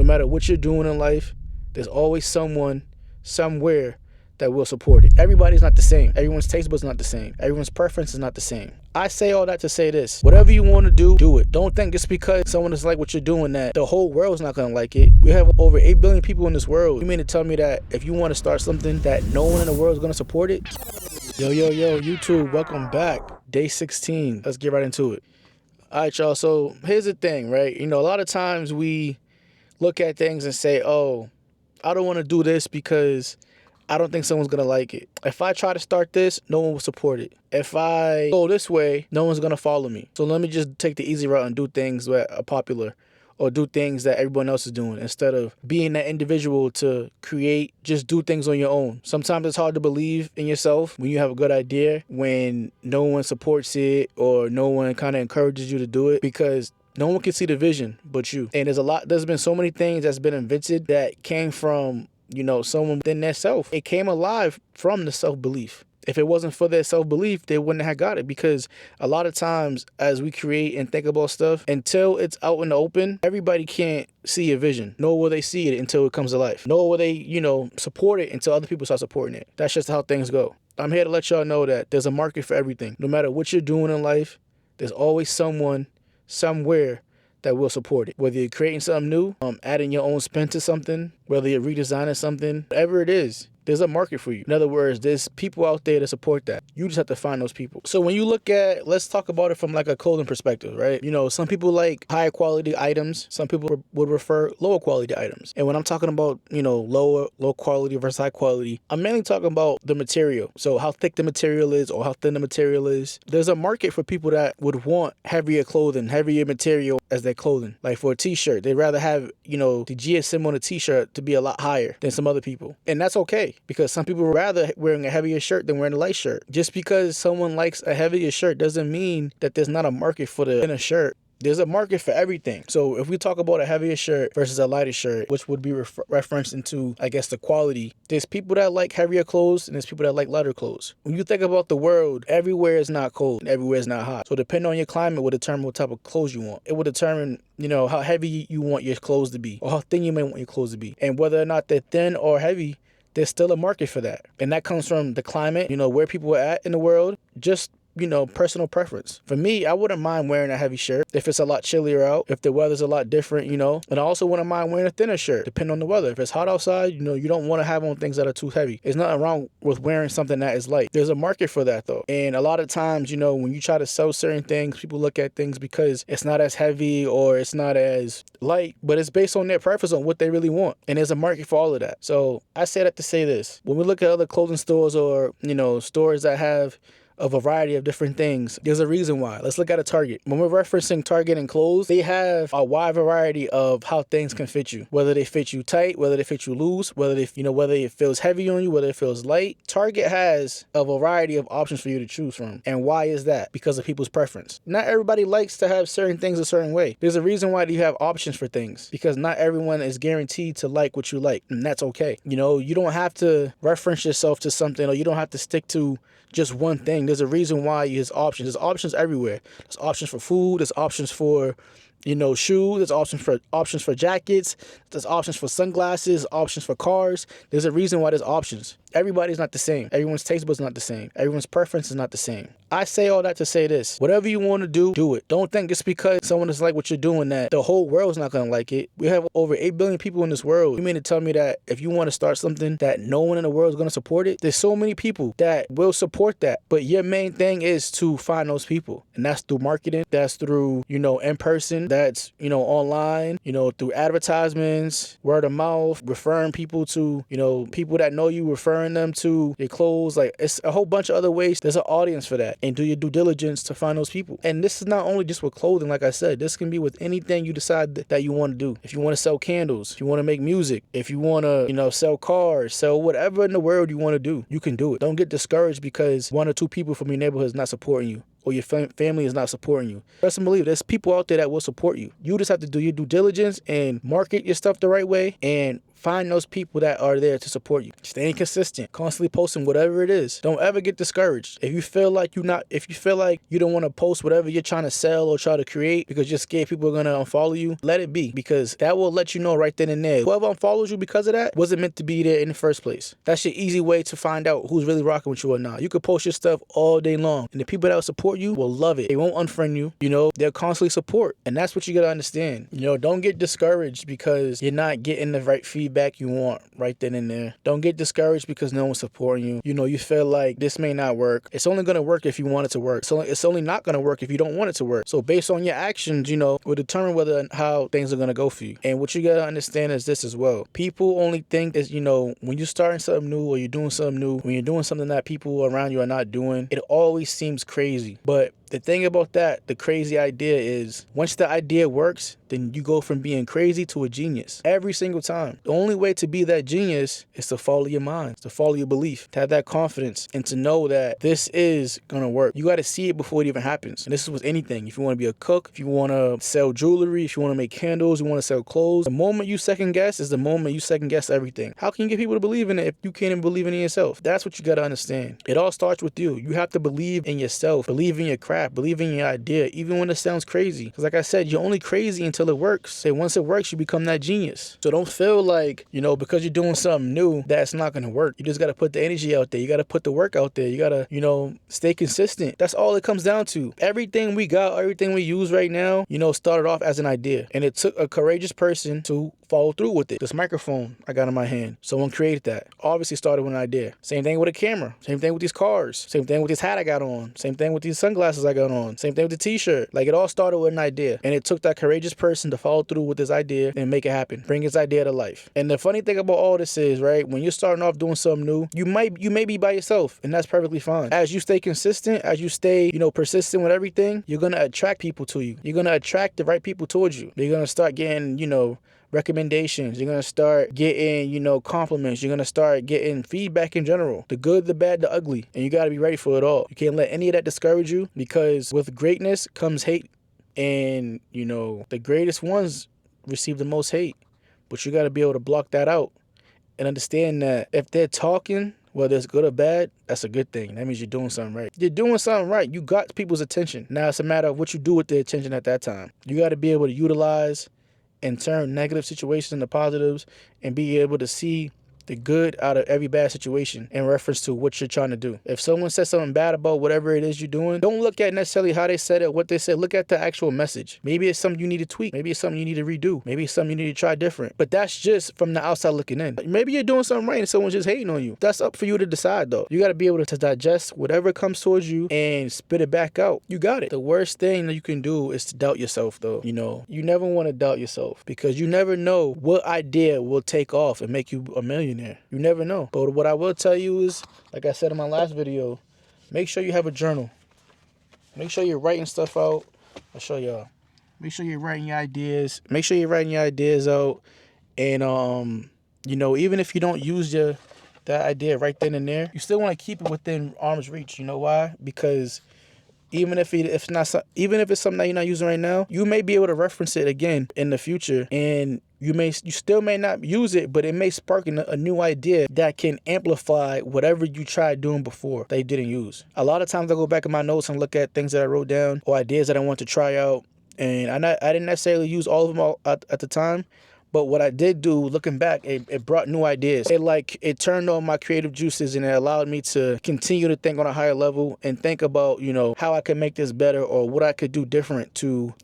No matter what you're doing in life, there's always someone, somewhere that will support it. Everybody's not the same. Everyone's taste buds not the same. Everyone's preference is not the same. I say all that to say this. Whatever you want to do it. Don't think just because someone is like what you're doing that the whole world's not going to like it. We have over 8 billion people in this world. You mean to tell me that if you want to start something that no one in the world is going to support it? Yo, YouTube, welcome back. Day 16. Let's get right into it. All right, y'all. So here's the thing, right? A lot of times we look at things and say, oh, I don't want to do this because I don't think someone's going to like it. If I try to start this, no one will support it. If I go this way, no one's going to follow me. So let me just take the easy route and do things that are popular or do things that everyone else is doing instead of being that individual to create, just do things on your own. Sometimes it's hard to believe in yourself when you have a good idea, when no one supports it or no one kind of encourages you to do it because no one can see the vision but you. And there's been so many things that's been invented that came from someone within their self. It came alive from the self-belief. If it wasn't for their self-belief, they wouldn't have got it because a lot of times as we create and think about stuff, until it's out in the open, everybody can't see a vision, nor will they see it until it comes to life. Nor will they, support it until other people start supporting it. That's just how things go. I'm here to let y'all know that there's a market for everything. No matter what you're doing in life, there's always someone, somewhere that will support it. Whether you're creating something new, adding your own spin to something, whether you're redesigning something, whatever it is, there's a market for you. In other words, there's people out there to support that. You just have to find those people. So when you look at, let's talk about it from like a clothing perspective, right? Some people like higher quality items. Some people would prefer lower quality items. And when I'm talking about, low quality versus high quality, I'm mainly talking about the material. So how thick the material is or how thin the material is. There's a market for people that would want heavier clothing, heavier material as their clothing. Like for a t-shirt, they'd rather have, the GSM on a t-shirt to be a lot higher than some other people. And that's okay. Because some people rather wearing a heavier shirt than wearing a light shirt. Just because someone likes a heavier shirt doesn't mean that there's not a market for the thinner shirt. There's a market for everything. So if we talk about a heavier shirt versus a lighter shirt, which would be referenced into, I guess, the quality, there's people that like heavier clothes and there's people that like lighter clothes. When you think about the world, everywhere is not cold and everywhere is not hot. So depending on your climate will determine what type of clothes you want. It will determine, how heavy you want your clothes to be or how thin you may want your clothes to be. And whether or not they're thin or heavy, there's still a market for that. And that comes from the climate, where people are at in the world, just personal preference. For me, I wouldn't mind wearing a heavy shirt if it's a lot chillier out, if the weather's a lot different, And I also wouldn't mind wearing a thinner shirt, depending on the weather. If it's hot outside, you don't want to have on things that are too heavy. There's nothing wrong with wearing something that is light. There's a market for that, though. And a lot of times, when you try to sell certain things, people look at things because it's not as heavy or it's not as light, but it's based on their preference on what they really want. And there's a market for all of that. So I say that to say this. When we look at other clothing stores or, stores that have a variety of different things, there's a reason why. Let's look at a Target. When we're referencing Target and clothes, they have a wide variety of how things can fit you. Whether they fit you tight, whether they fit you loose, whether it feels heavy on you, whether it feels light. Target has a variety of options for you to choose from. And why is that? Because of people's preference. Not everybody likes to have certain things a certain way. There's a reason why you have options for things, because not everyone is guaranteed to like what you like, and that's okay. You don't have to reference yourself to something, or you don't have to stick to just one thing. There's a reason why there's options. There's options everywhere. There's options for food. There's options for, shoes. There's options for jackets. There's options for sunglasses. Options for cars. There's a reason why there's options. Everybody's not the same. Everyone's taste buds not the same. Everyone's preference is not the same. I say all that to say this. Whatever you want to do it. Don't think just because someone is like what you're doing that the whole world's not going to like it. We have over 8 billion people in this world. You mean to tell me that if you want to start something that no one in the world is going to support it? There's so many people that will support that. But your main thing is to find those people. And that's through marketing. That's through, in person. That's, online, through advertisements, word of mouth, referring people to, people that know you, referring them to your clothes. Like, it's a whole bunch of other ways. There's an audience for that. And do your due diligence to find those people. And this is not only just with clothing, like I said. This can be with anything you decide that you want to do. If you want to sell candles, if you want to make music, if you want to, sell cars, sell whatever in the world you want to do, you can do it. Don't get discouraged because one or two people from your neighborhood is not supporting you, or your family is not supporting you. Trust and believe, there's people out there that will support you. You just have to do your due diligence and market your stuff the right way and Find those people that are there to support you. Staying consistent, constantly posting whatever it is. Don't ever get discouraged. If you feel like you don't want to post whatever you're trying to sell or try to create because you're scared people are gonna unfollow you, let it be, because that will let you know right then and there. Whoever unfollows you because of that wasn't meant to be there in the first place. That's your easy way to find out who's really rocking with you or not. You could post your stuff all day long, and the people that will support you will love it. They won't unfriend you. They'll constantly support, and that's what you gotta understand. Don't get discouraged because you're not getting the right feedback you want right then and there. Don't get discouraged because no one's supporting you. You feel like this may not work. It's only gonna work if you want it to work. So it's only not gonna work if you don't want it to work. So based on your actions, will determine whether and how things are gonna go for you. And what you gotta understand is this as well. People only think that when you're starting something new or you're doing something new, when you're doing something that people around you are not doing, it always seems crazy. But the thing about that, the crazy idea is once the idea works, then you go from being crazy to a genius every single time. The only way to be that genius is to follow your mind, to follow your belief, to have that confidence and to know that this is going to work. You got to see it before it even happens. And this is with anything. If you want to be a cook, if you want to sell jewelry, if you want to make candles, you want to sell clothes, the moment you second guess is the moment you second guess everything. How can you get people to believe in it if you can't even believe in it yourself? That's what you got to understand. It all starts with you. You have to believe in yourself, believe in your craft, believe in your idea, even when it sounds crazy. Because like I said, you're only crazy until it works. And once it works, you become that genius. So don't feel like, because you're doing something new, that's not going to work. You just got to put the energy out there. You got to put the work out there. You got to, stay consistent. That's all it comes down to. Everything we got, everything we use right now, started off as an idea. And it took a courageous person to follow through with it. This microphone I got in my hand, someone created that. Obviously started with an idea. Same thing with a camera. Same thing with these cars. Same thing with this hat I got on. Same thing with these sunglasses I got on. Same thing with the t-shirt. Like, it all started with an idea. And it took that courageous person to follow through with this idea and make it happen. Bring his idea to life. And the funny thing about all this is, right, when you're starting off doing something new, you may be by yourself, and that's perfectly fine. As you stay consistent, as you stay, persistent with everything, you're gonna attract people to you. You're gonna attract the right people towards you. You're gonna start getting, recommendations. You're gonna start getting, compliments. You're gonna start getting feedback in general, the good, the bad, the ugly, and you got to be ready for it all. You can't let any of that discourage you, because with greatness comes hate, and the greatest ones receive the most hate. But you got to be able to block that out and understand that if they're talking, whether it's good or bad, that's a good thing. That means you're doing something right. You're doing something right. You got people's attention. Now it's a matter of what you do with the attention at that time. You got to be able to utilize and turn negative situations into positives, and be able to see the good out of every bad situation in reference to what you're trying to do. If someone says something bad about whatever it is you're doing, don't look at necessarily how they said it, what they said. Look at the actual message. Maybe it's something you need to tweak. Maybe it's something you need to redo. Maybe it's something you need to try different. But that's just from the outside looking in. Maybe you're doing something right and someone's just hating on you. That's up for you to decide, though. You got to be able to digest whatever comes towards you and spit it back out. You got it. The worst thing that you can do is to doubt yourself, though. You never want to doubt yourself, because you never know what idea will take off and make you a millionaire. You never know. But what I will tell you is, like I said in my last video, make sure you have a journal. Make sure you're writing stuff out. I'll show y'all. Make sure you're writing your ideas. Make sure you're writing your ideas out. And, even if you don't use that idea right then and there, you still want to keep it within arm's reach. You know why? Because even if it's something that you're not using right now, you may be able to reference it again in the future, and you still may not use it, but it may spark a new idea that can amplify whatever you tried doing before that you didn't use. A lot of times I go back in my notes and look at things that I wrote down or ideas that I want to try out, and I didn't necessarily use all of them at the time. But what I did do, looking back, it brought new ideas. It turned on my creative juices, and it allowed me to continue to think on a higher level and think about, how I could make this better or what I could do different to,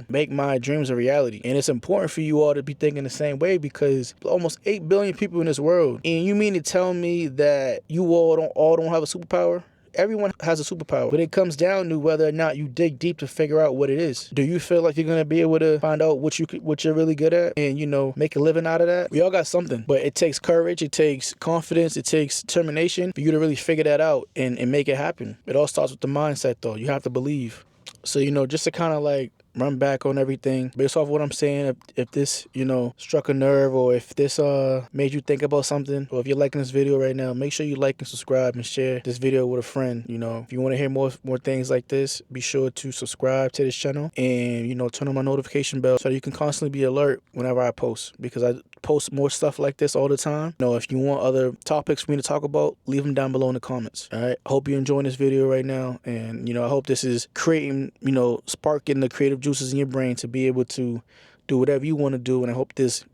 make my dreams a reality. And it's important for you all to be thinking the same way, because almost 8 billion people in this world. And you mean to tell me that you all don't have a superpower? Everyone has a superpower, but it comes down to whether or not you dig deep to figure out what it is. Do you feel like you're going to be able to find out what you're really good at and, make a living out of that? We all got something, but it takes courage, it takes confidence, it takes determination for you to really figure that out and make it happen. It all starts with the mindset, though. You have to believe. So, just to kind of run back on everything based off what I'm saying. If this, struck a nerve, or if this made you think about something, or if you're liking this video right now, make sure you like and subscribe and share this video with a friend. If you want to hear more things like this, be sure to subscribe to this channel and turn on my notification bell so you can constantly be alert whenever I post, because I post more stuff like this all the time. If you want other topics for me to talk about, leave them down below in the comments. All right, hope you're enjoying this video right now, and I hope this is creating, sparking the creative juices in your brain to be able to do whatever you want to do. And I hope this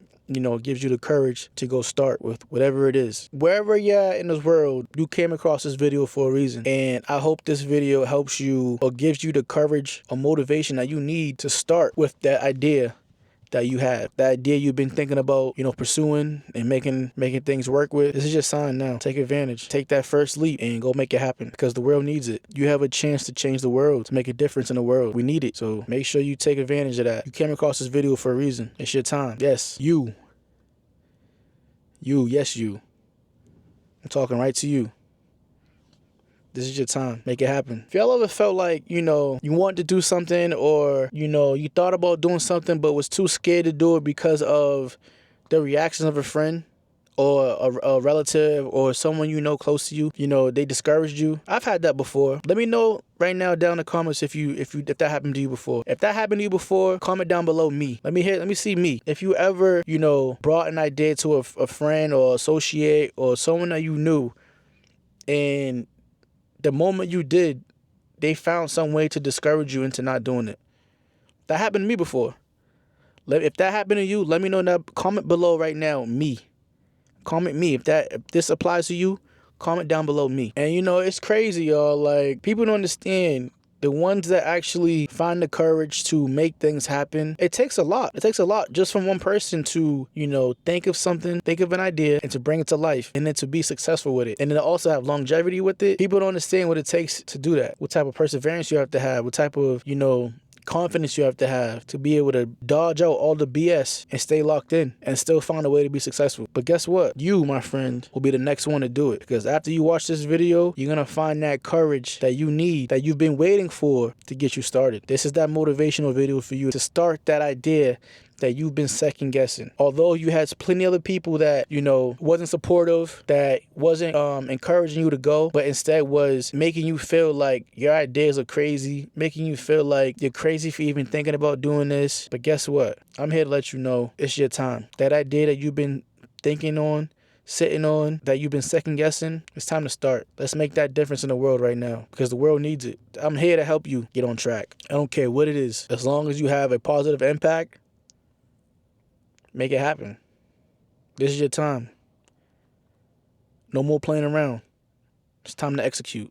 gives you the courage to go start with whatever it is. Wherever you're at in this world, you came across this video for a reason. And I hope this video helps you or gives you the courage or motivation that you need to start with that idea that you have, that idea you've been thinking about, pursuing and making things work with. This is your sign now. Take advantage. Take that first leap and go make it happen, because the world needs it. You have a chance to change the world, to make a difference in the world. We need it. So make sure you take advantage of that. You came across this video for a reason. It's your time. Yes, you. Yes, you. I'm talking right to you. This is your time. Make it happen. If y'all ever felt like, you wanted to do something, or, you thought about doing something but was too scared to do it because of the reactions of a friend or a relative or someone close to you, they discouraged you. I've had that before. Let me know right now down in the comments if that happened to you before. If that happened to you before, comment down below me. Let me see me. If you ever, brought an idea to a friend or associate or someone that you knew, and the moment you did, they found some way to discourage you into not doing it. That happened to me before. If that happened to you, let me know in that comment below right now, me. Comment me. If this applies to you, comment down below me. And it's crazy, y'all. Like, people don't understand. The ones that actually find the courage to make things happen, it takes a lot. It takes a lot just from one person to, think of something, think of an idea, and to bring it to life, and then to be successful with it. And then to also have longevity with it. People don't understand what it takes to do that. What type of perseverance you have to have. What type of, confidence you have to be able to dodge out all the BS and stay locked in and still find a way to be successful. But guess what? You, my friend, will be the next one to do it, because after you watch this video, you're gonna find that courage that you need, that you've been waiting for to get you started. This is that motivational video for you to start that idea that you've been second guessing. Although you had plenty of other people that, wasn't supportive, that wasn't encouraging you to go, but instead was making you feel like your ideas are crazy, making you feel like you're crazy for even thinking about doing this. But guess what? I'm here to let you know it's your time. That idea that you've been thinking on, sitting on, that you've been second guessing, it's time to start. Let's make that difference in the world right now, because the world needs it. I'm here to help you get on track. I don't care what it is. As long as you have a positive impact, make it happen. This is your time. No more playing around. It's time to execute.